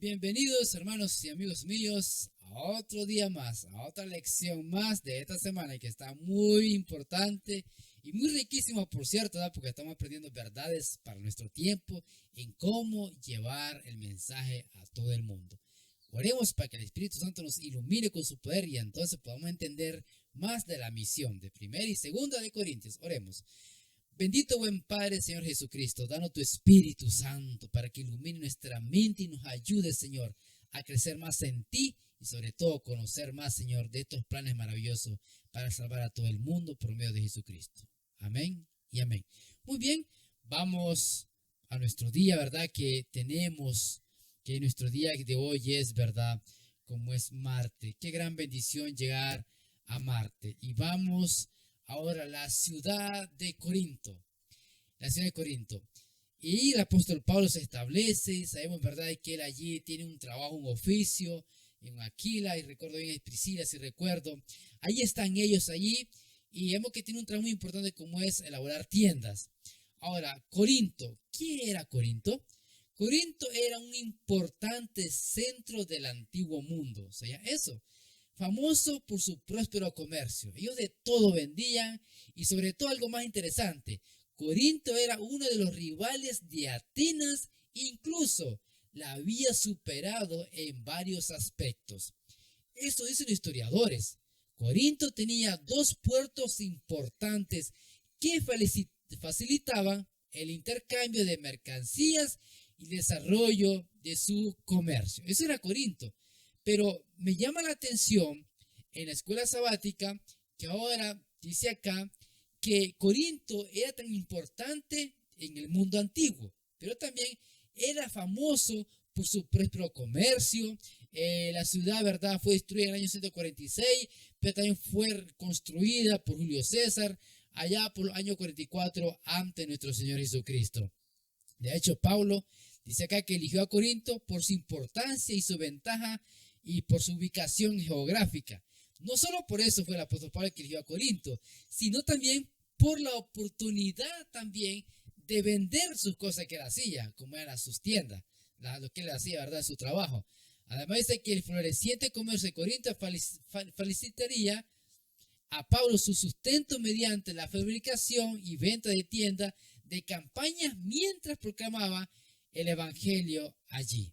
Bienvenidos hermanos y amigos míos a otro día más, a otra lección más de esta semana que está muy importante y muy riquísima, por cierto, ¿verdad? Porque estamos aprendiendo verdades para nuestro tiempo en cómo llevar el mensaje a todo el mundo. Oremos para que el Espíritu Santo nos ilumine con su poder y entonces podamos entender más de la misión de 1 y 2 de Corintios. Oremos. Bendito buen Padre, Señor Jesucristo, danos tu Espíritu Santo para que ilumine nuestra mente y nos ayude, Señor, a crecer más en ti y sobre todo conocer más, Señor, de estos planes maravillosos para salvar a todo el mundo por medio de Jesucristo. Amén y amén. Muy bien, vamos a nuestro día, ¿verdad? Que nuestro día de hoy es, ¿verdad? Como es Marte. Qué gran bendición llegar a Marte. Y vamos ahora la ciudad de Corinto, la ciudad de Corinto. Y el apóstol Pablo se establece, sabemos, ¿verdad?, que él allí tiene un trabajo, un oficio, en Aquila, y recuerdo bien, es Priscila, si recuerdo. Ahí están ellos allí, y vemos que tiene un trabajo muy importante como es elaborar tiendas. Ahora, Corinto, ¿qué era Corinto? Corinto era un importante centro del antiguo mundo, o sea, eso. Famoso por su próspero comercio. Ellos de todo vendían y sobre todo algo más interesante, Corinto era uno de los rivales de Atenas, incluso la había superado en varios aspectos. Esto dicen los historiadores. Corinto tenía dos puertos importantes que facilitaban el intercambio de mercancías y desarrollo de su comercio. Eso era Corinto. Pero me llama la atención en la escuela sabática que ahora dice acá que Corinto era tan importante en el mundo antiguo, pero también era famoso por su próspero comercio. La ciudad, ¿verdad?, fue destruida en el año 146, pero también fue construida por Julio César allá por el año 44 ante nuestro Señor Jesucristo. De hecho, Pablo dice acá que eligió a Corinto por su importancia y su ventaja y por su ubicación geográfica. No solo por eso fue el apóstol Pablo que eligió a Corinto, sino también por la oportunidad también de vender sus cosas que él hacía, como eran sus tiendas, lo que él hacía, ¿verdad?, su trabajo. Además dice que el floreciente comercio de Corinto facilitaría a Pablo su sustento mediante la fabricación y venta de tiendas de campañas mientras proclamaba el evangelio allí.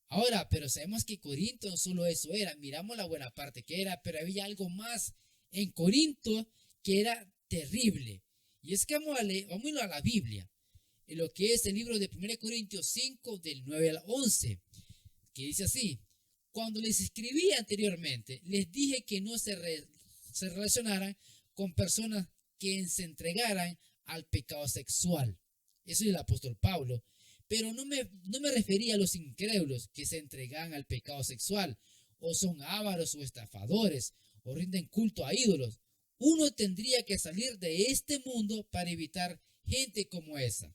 Ahora, pero sabemos que Corinto no solo eso era, miramos la buena parte que era, pero había algo más en Corinto que era terrible. Y es que vamos a irlo a la Biblia, en lo que es el libro de 1 Corintios 5, del 9 al 11, que dice así: cuando les escribí anteriormente, les dije que no se relacionaran con personas que se entregaran al pecado sexual. Eso es el apóstol Pablo. Pero no me refería a los incrédulos que se entregan al pecado sexual, o son ávaros o estafadores, o rinden culto a ídolos. Uno tendría que salir de este mundo para evitar gente como esa.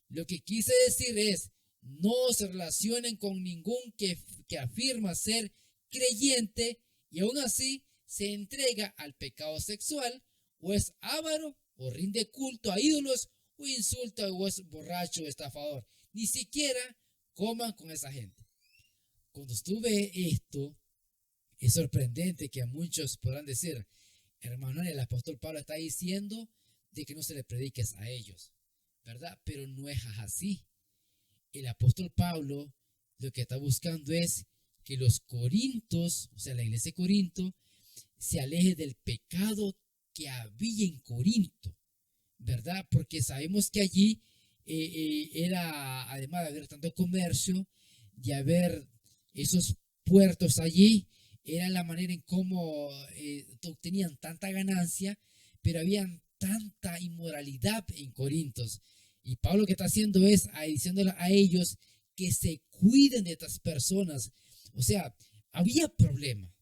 Lo que quise decir es, no se relacionen con ningún que afirma ser creyente y aún así se entrega al pecado sexual, o es avaro, o rinde culto a ídolos, o insulta, o es borracho o estafador. Ni siquiera coman con esa gente. Cuando estuve esto, es sorprendente que a muchos podrán decir, hermano, el apóstol Pablo está diciendo de que no se le prediques a ellos, ¿verdad? Pero no es así. El apóstol Pablo lo que está buscando es que los corintios, o sea, la iglesia de Corinto, se aleje del pecado que había en Corinto, ¿verdad? Porque sabemos que allí era, además de haber tanto comercio, de haber esos puertos allí, era la manera en cómo obtenían tanta ganancia, pero había tanta inmoralidad en Corintios. Y Pablo lo que está haciendo es diciéndole a ellos que se cuiden de estas personas. O sea, había problema.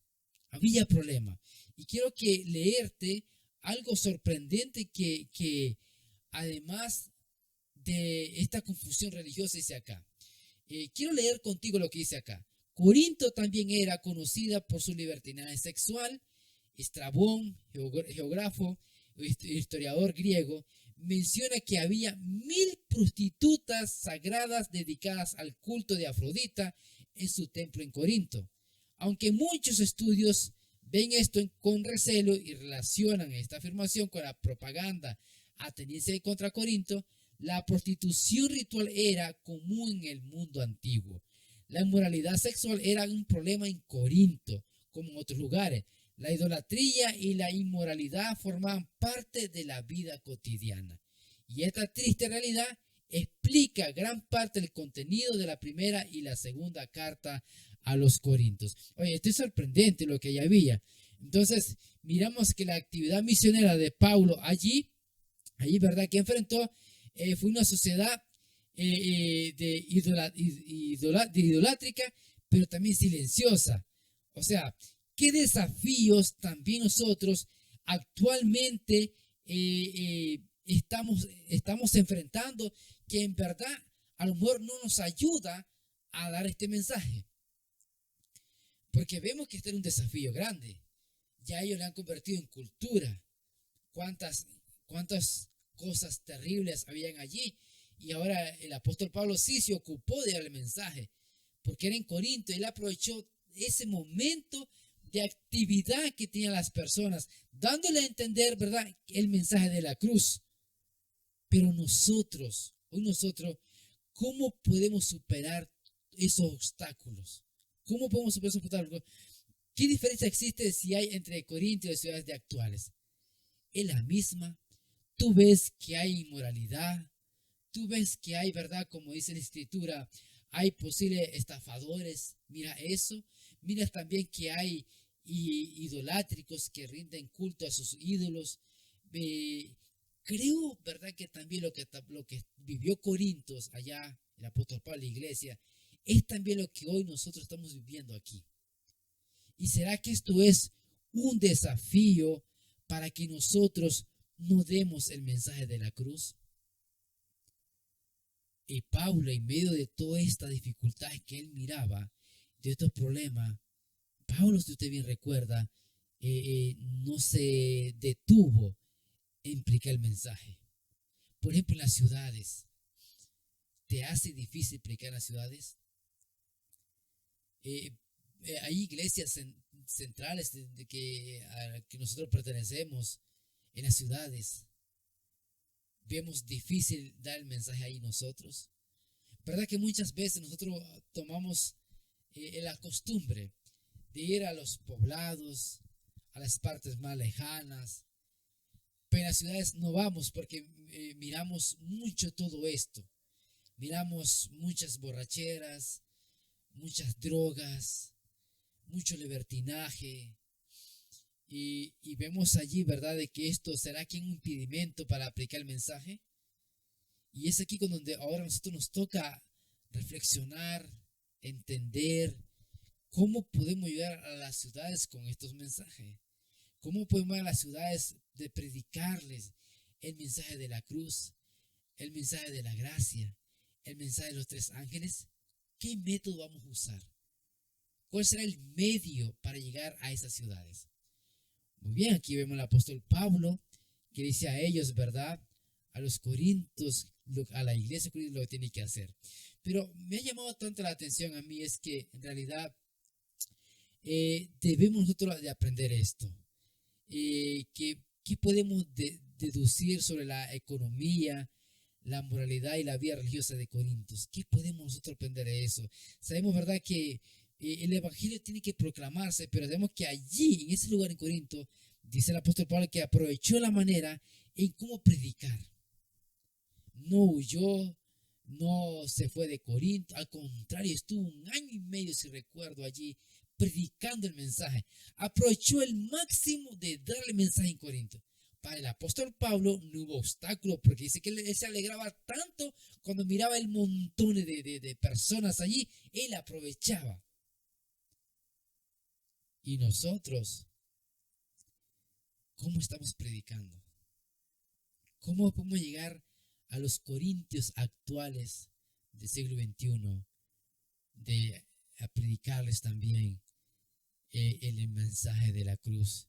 Y quiero que leerte algo sorprendente que además de esta confusión religiosa dice acá. Quiero leer contigo lo que dice acá. Corinto también era conocida por su libertinaje sexual. Estrabón, geógrafo, historiador griego, menciona que había 1000 prostitutas sagradas dedicadas al culto de Afrodita en su templo en Corinto. Aunque muchos estudios ven esto con recelo y relacionan esta afirmación con la propaganda ateniense contra Corinto, la prostitución ritual era común en el mundo antiguo. La inmoralidad sexual era un problema en Corinto, como en otros lugares. La idolatría y la inmoralidad formaban parte de la vida cotidiana. Y esta triste realidad explica gran parte del contenido de la primera y la segunda carta a los Corintios. Oye, esto es sorprendente lo que ya había. Entonces, miramos que la actividad misionera de Pablo allí, ¿verdad? Que enfrentó fue una sociedad idolátrica, pero también silenciosa. O sea, ¿qué desafíos también nosotros actualmente estamos enfrentando que en verdad a lo mejor no nos ayuda a dar este mensaje? Porque vemos que este era un desafío grande. Ya ellos le han convertido en cultura. ¿Cuántas cosas terribles habían allí? Y ahora el apóstol Pablo sí se ocupó de dar el mensaje, porque era en Corinto. Él aprovechó ese momento de actividad que tenían las personas, dándole a entender, ¿verdad?, el mensaje de la cruz. Pero hoy nosotros, ¿cómo podemos superar esos obstáculos? ¿Cómo podemos superar esos obstáculos? ¿Qué diferencia existe si hay entre Corinto y las ciudades de actuales? Es la misma. Tú ves que hay inmoralidad, tú ves que hay, ¿verdad? Como dice la Escritura, hay posibles estafadores. Mira eso. Mira también que hay idolátricos que rinden culto a sus ídolos. Creo, ¿verdad? Que también lo que vivió Corintios allá, el apóstol Pablo, la iglesia, es también lo que hoy nosotros estamos viviendo aquí. ¿Y será que esto es un desafío para que nosotros no demos el mensaje de la cruz? Y Pablo, en medio de toda esta dificultad que él miraba, de estos problemas, Pablo, si usted bien recuerda, no se detuvo en predicar el mensaje. Por ejemplo, en las ciudades, ¿te hace difícil predicar en las ciudades? Hay iglesias centrales a que nosotros pertenecemos en las ciudades. Vemos difícil dar el mensaje ahí nosotros. ¿Verdad que muchas veces nosotros tomamos la costumbre de ir a los poblados, a las partes más lejanas, pero en las ciudades no vamos porque miramos mucho todo esto? Miramos muchas borracheras, muchas drogas, mucho libertinaje, y vemos allí, ¿verdad?, de que esto será que un impedimento para aplicar el mensaje. Y es aquí con donde ahora a nosotros nos toca reflexionar, entender cómo podemos ayudar a las ciudades con estos mensajes. ¿Cómo podemos ayudar a las ciudades de predicarles el mensaje de la cruz, el mensaje de la gracia, el mensaje de los tres ángeles? ¿Qué método vamos a usar? ¿Cuál será el medio para llegar a esas ciudades? Muy bien, aquí vemos al apóstol Pablo que dice a ellos, ¿verdad?, a los corintios, a la iglesia lo que tiene que hacer. Pero me ha llamado tanto la atención a mí es que en realidad debemos nosotros de aprender esto. ¿Qué podemos deducir sobre la economía, la moralidad y la vida religiosa de Corintios? ¿Qué podemos nosotros aprender de eso? Sabemos, ¿verdad?, que el evangelio tiene que proclamarse, pero sabemos que allí, en ese lugar en Corinto, dice el apóstol Pablo que aprovechó la manera en cómo predicar. No huyó, no se fue de Corinto, al contrario, estuvo 1 año y medio, si recuerdo, allí predicando el mensaje. Aprovechó el máximo de darle mensaje en Corinto. Para el apóstol Pablo no hubo obstáculo, porque dice que él se alegraba tanto cuando miraba el montón de personas allí, él aprovechaba. Y nosotros, ¿cómo estamos predicando? ¿Cómo podemos llegar a los corintios actuales del siglo XXI a predicarles también el mensaje de la cruz,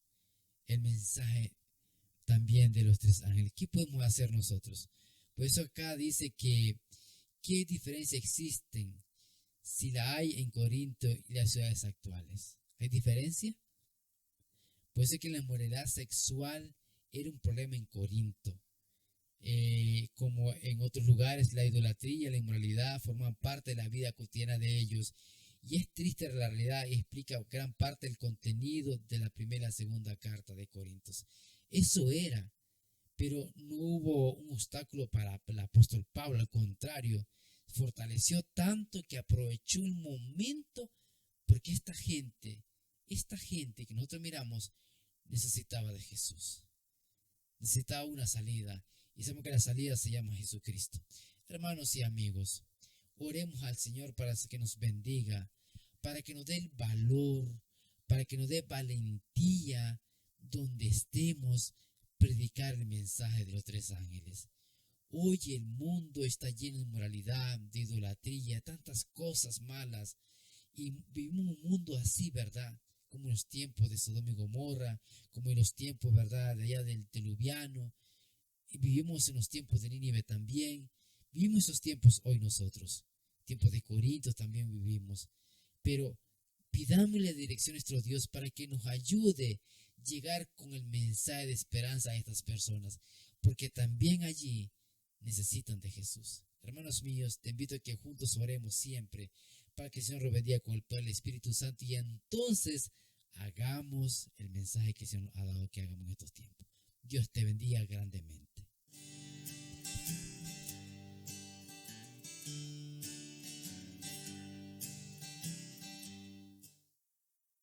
el mensaje también de los tres ángeles? ¿Qué podemos hacer nosotros? Por eso acá dice que ¿qué diferencia existen si la hay en Corinto y las ciudades actuales. ¿Hay diferencia? Puede ser que la inmoralidad sexual era un problema en Corinto. Como en otros lugares, la idolatría y la inmoralidad forman parte de la vida cotidiana de ellos. Y es triste la realidad y explica gran parte del contenido de la primera y segunda carta de Corintios. Eso era, pero no hubo un obstáculo para el apóstol Pablo, al contrario, fortaleció tanto que aprovechó el momento porque esta gente que nosotros miramos, necesitaba de Jesús, necesitaba una salida y sabemos que la salida se llama Jesucristo. Hermanos y amigos, oremos al Señor para que nos bendiga, para que nos dé el valor, para que nos dé valentía donde estemos predicar el mensaje de los tres ángeles. Hoy el mundo está lleno de inmoralidad, de idolatría, tantas cosas malas. Y vivimos un mundo así, ¿verdad? Como en los tiempos de Sodoma y Gomorra, como en los tiempos, ¿verdad?, de allá del Diluviano. Y vivimos en los tiempos de Nínive también. Vivimos esos tiempos hoy nosotros. Tiempos de Corintios también vivimos. Pero pidámosle dirección a nuestro Dios para que nos ayude a llegar con el mensaje de esperanza a estas personas. Porque también allí necesitan de Jesús. Hermanos míos, te invito a que juntos oremos siempre para que el Señor nos bendiga con el Padre y el Espíritu Santo y entonces hagamos el mensaje que el Señor nos ha dado que hagamos en estos tiempos. Dios te bendiga grandemente.